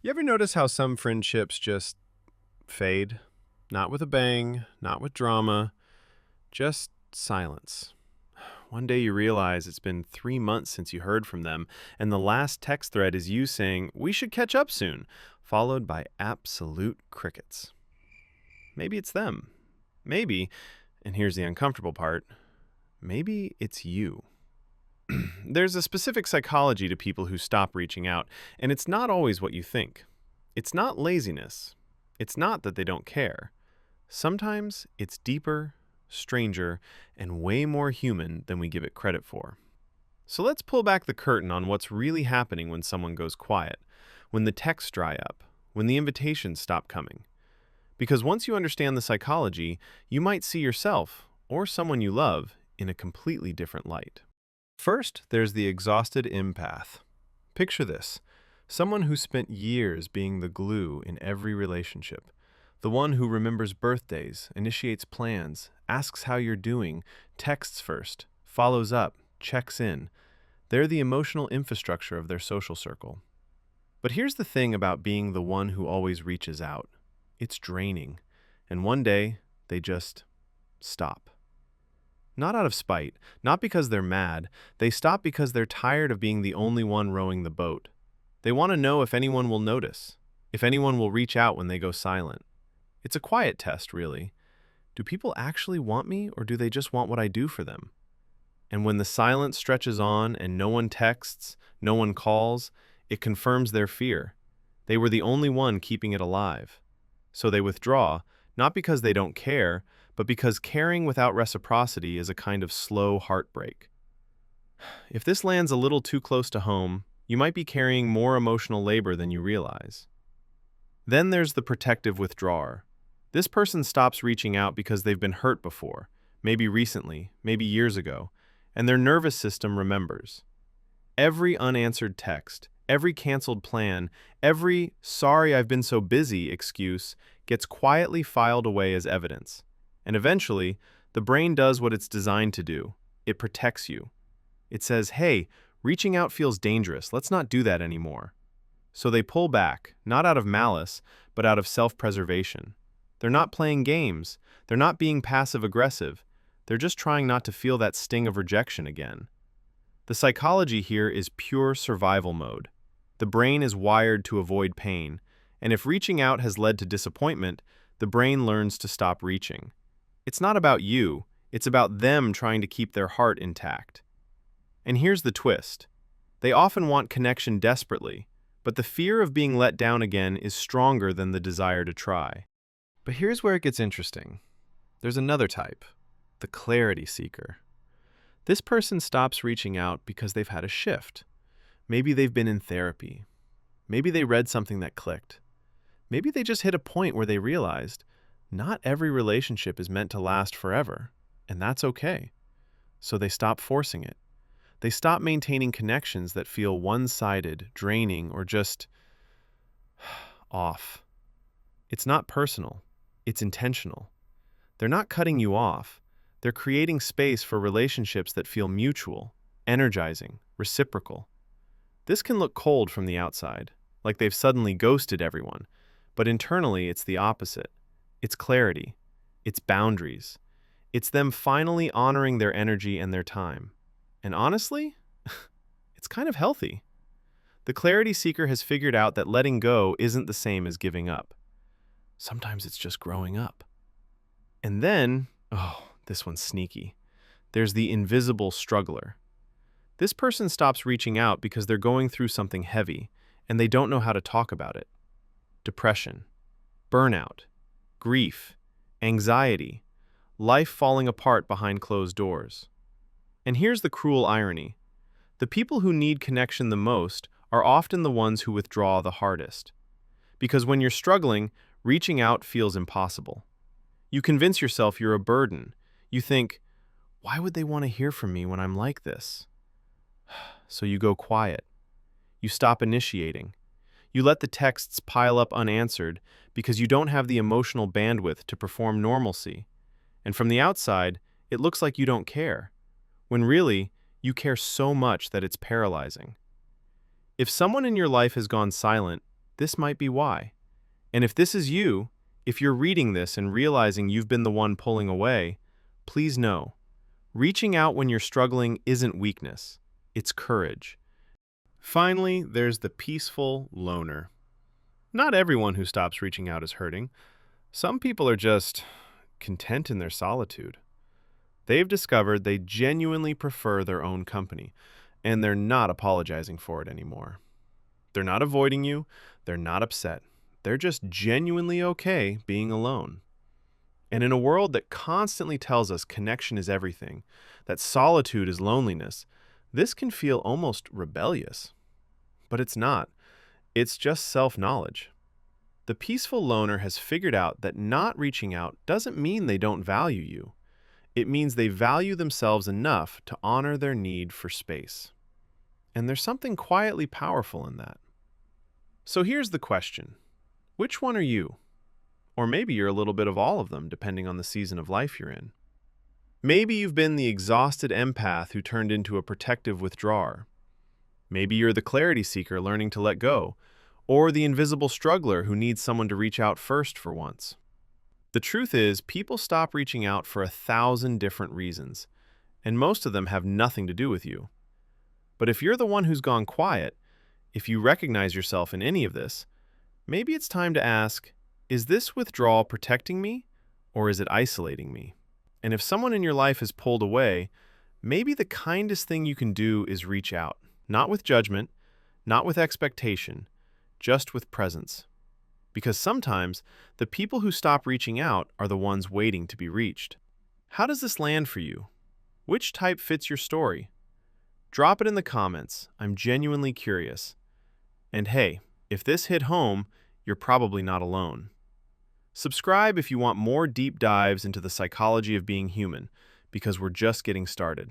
You ever notice how some friendships just fade? Not with a bang, not with drama, just silence. One day you realize it's been 3 months since you heard from them, and the last text thread is you saying, "We should catch up soon," followed by absolute crickets. Maybe it's them. Maybe, and here's the uncomfortable part, maybe it's you. There's a specific psychology to people who stop reaching out, and it's not always what you think. It's not laziness. It's not that they don't care. Sometimes it's deeper, stranger, and way more human than we give it credit for. So let's pull back the curtain on what's really happening when someone goes quiet, when the texts dry up, when the invitations stop coming. Because once you understand the psychology, you might see yourself, or someone you love, in a completely different light. First, there's the exhausted empath. Picture this: someone who spent years being the glue in every relationship. The one who remembers birthdays, initiates plans, asks how you're doing, texts first, follows up, checks in. They're the emotional infrastructure of their social circle. But here's the thing about being the one who always reaches out: it's draining. And one day, they just stop. Not out of spite, not because they're mad. They stop because they're tired of being the only one rowing the boat. They want to know if anyone will notice, if anyone will reach out when they go silent. It's a quiet test, really. Do people actually want me, or do they just want what I do for them? And when the silence stretches on and no one texts, no one calls, it confirms their fear. They were the only one keeping it alive. So they withdraw, not because they don't care, but because caring without reciprocity is a kind of slow heartbreak. If this lands a little too close to home, you might be carrying more emotional labor than you realize. Then there's the protective withdrawer. This person stops reaching out because they've been hurt before, maybe recently, maybe years ago, and their nervous system remembers. Every unanswered text, every canceled plan, every "sorry I've been so busy" excuse gets quietly filed away as evidence. And eventually, the brain does what it's designed to do. It protects you. It says, "Hey, reaching out feels dangerous. Let's not do that anymore." So they pull back, not out of malice, but out of self-preservation. They're not playing games. They're not being passive-aggressive. They're just trying not to feel that sting of rejection again. The psychology here is pure survival mode. The brain is wired to avoid pain, and if reaching out has led to disappointment, the brain learns to stop reaching. It's not about you, it's about them trying to keep their heart intact. And here's the twist. They often want connection desperately, but the fear of being let down again is stronger than the desire to try. But here's where it gets interesting. There's another type, the clarity seeker. This person stops reaching out because they've had a shift. Maybe they've been in therapy. Maybe they read something that clicked. Maybe they just hit a point where they realized not every relationship is meant to last forever, and that's okay. So they stop forcing it. They stop maintaining connections that feel one-sided, draining, or just off. It's not personal. It's intentional. They're not cutting you off. They're creating space for relationships that feel mutual, energizing, reciprocal. This can look cold from the outside, like they've suddenly ghosted everyone, but internally it's the opposite. It's clarity. It's boundaries. It's them finally honoring their energy and their time. And honestly, it's kind of healthy. The clarity seeker has figured out that letting go isn't the same as giving up. Sometimes it's just growing up. And then, this one's sneaky. There's the invisible struggler. This person stops reaching out because they're going through something heavy, and they don't know how to talk about it. Depression, burnout, grief, anxiety, life falling apart behind closed doors. And here's the cruel irony. The people who need connection the most are often the ones who withdraw the hardest. Because when you're struggling, reaching out feels impossible. You convince yourself you're a burden. You think, why would they want to hear from me when I'm like this? So you go quiet. You stop initiating. You let the texts pile up unanswered because you don't have the emotional bandwidth to perform normalcy. And from the outside, it looks like you don't care, when really, you care so much that it's paralyzing. If someone in your life has gone silent, this might be why. And if this is you, if you're reading this and realizing you've been the one pulling away, please know, reaching out when you're struggling isn't weakness, it's courage. Finally, there's the peaceful loner. Not everyone who stops reaching out is hurting. Some people are just content in their solitude. They've discovered they genuinely prefer their own company, and they're not apologizing for it anymore. They're not avoiding you, they're not upset. They're just genuinely okay being alone. And in a world that constantly tells us connection is everything, that solitude is loneliness, this can feel almost rebellious. But it's not. It's just self-knowledge. The peaceful loner has figured out that not reaching out doesn't mean they don't value you. It means they value themselves enough to honor their need for space. And there's something quietly powerful in that. So here's the question. Which one are you? Or maybe you're a little bit of all of them, depending on the season of life you're in. Maybe you've been the exhausted empath who turned into a protective withdrawer. Maybe you're the clarity seeker learning to let go, or the invisible struggler who needs someone to reach out first for once. The truth is, people stop reaching out for 1,000 different reasons, and most of them have nothing to do with you. But if you're the one who's gone quiet, if you recognize yourself in any of this, maybe it's time to ask, is this withdrawal protecting me, or is it isolating me? And if someone in your life has pulled away, maybe the kindest thing you can do is reach out, not with judgment, not with expectation, just with presence. Because sometimes the people who stop reaching out are the ones waiting to be reached. How does this land for you? Which type fits your story? Drop it in the comments. I'm genuinely curious. And hey, if this hit home, you're probably not alone. Subscribe if you want more deep dives into the psychology of being human, because we're just getting started.